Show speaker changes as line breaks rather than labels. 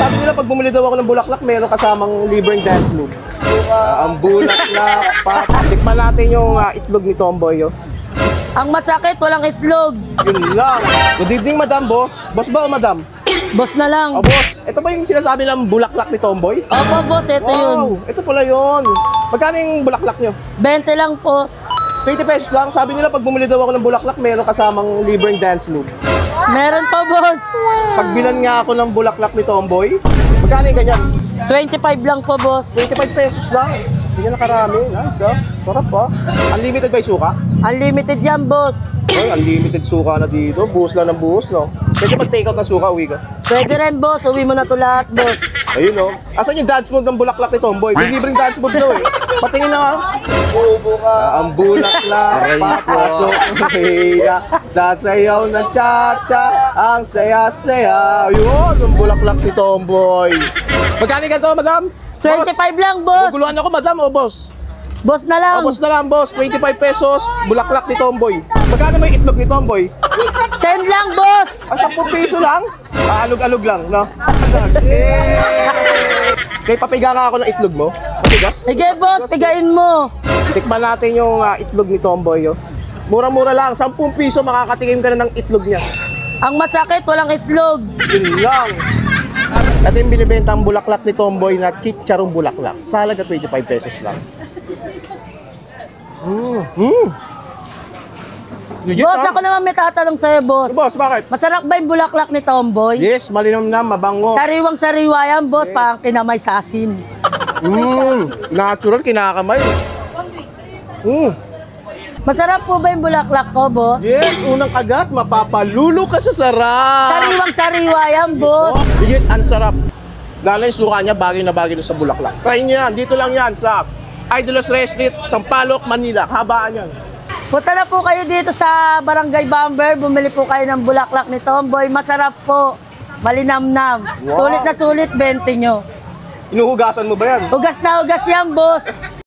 Sabi nila pag bumili daw ako ng bulaklak, meron kasamang libreng dance move. Ang bulaklak, tikman natin yung itlog ni Tomboy. Oh.
Ang masakit, walang itlog.
Yun lang. Good evening, madam, boss. Boss ba o madam?
Boss na lang.
O boss, ito ba yung sinasabi ng bulaklak ni Tomboy?
Opo, boss, ito yun.
Ito pala yun. Magkano yung bulaklak nyo?
20 lang, boss.
20 pesos lang. Sabi nila pag bumili daw ako ng bulaklak, meron kasamang libreng dance move.
Meron pa, boss.
Pagbilan nga ako ng bulaklak ni Tomboy, magkano yung ganyan?
25 lang po, boss.
25 pesos lang. Hindi na karami. Nice, ah. Sarap pa. Unlimited ba yung suka?
Unlimited yan, boss.
Ay, unlimited suka na dito. Buhos lang ng buhos, no? Pwede mag-take out ng suka, uwi ka.
Pwede rin, boss. Uwi mo na to lahat, boss.
Ayun, no? Asan yung dance move ng bulaklak ni Tomboy? May libreng dance move daw, eh. Patingin na nga. Bubo ka. Ang bulaklak, papasok ng hila. Sasayaw ng cha-cha, ang saya-saya. Ayun, ang bulaklak ni Tomboy. Magkano ka to, madam?
25 lang, boss.
Bubuluhan ako, madam, o boss?
Boss na lang.
Boss na lang, boss. 25 pesos, bulaklak ni Tomboy. Magkano may itlog ni Tomboy?
10 lang, boss.
10 piso lang? Alog-alog lang, no? Kaya papiga nga ako ng itlog mo. Papigas?
Sige, boss. Pigain mo.
Tikman natin yung itlog ni Tomboy. Oh. Murang-mura lang. 10 piso makakatikim ka na ng itlog niya.
Ang masakit, walang itlog.
Yun lang. Ito yung binibenta ang bulaklak ni Tomboy na chicharong bulaklak. Sa halaga 25 pesos lang. Legit,
Boss,
ah.
ako naman may tatanong sa'yo, boss.
Boss, bakit?
Masarap ba yung bulaklak ni Tomboy?
Yes, malinamnam, mabango.
Sariwang-sariwa yan, boss. Parang kinamay sa asin.
Natural, kinakamay.
Masarap po ba yung bulaklak ko, boss?
Yes, unang kagat, mapapalulo ka sa sarap.
Sariwang-sariwa yan, boss.
Legit, ang sarap. Lalo yung suka niya, bagay na bagay sa bulaklak. Try niyo yan, dito lang yan sa Idolos Restaurant, Sampaloc, Manila. Habaan yan.
Punta na po kayo dito sa Barangay Bamber. Bumili po kayo ng bulaklak ni Tomboy. Masarap po. Malinamnam.
Wow.
Sulit na sulit, 20 nyo.
Inuhugasan mo ba yan?
Ugas na ugas yan, boss.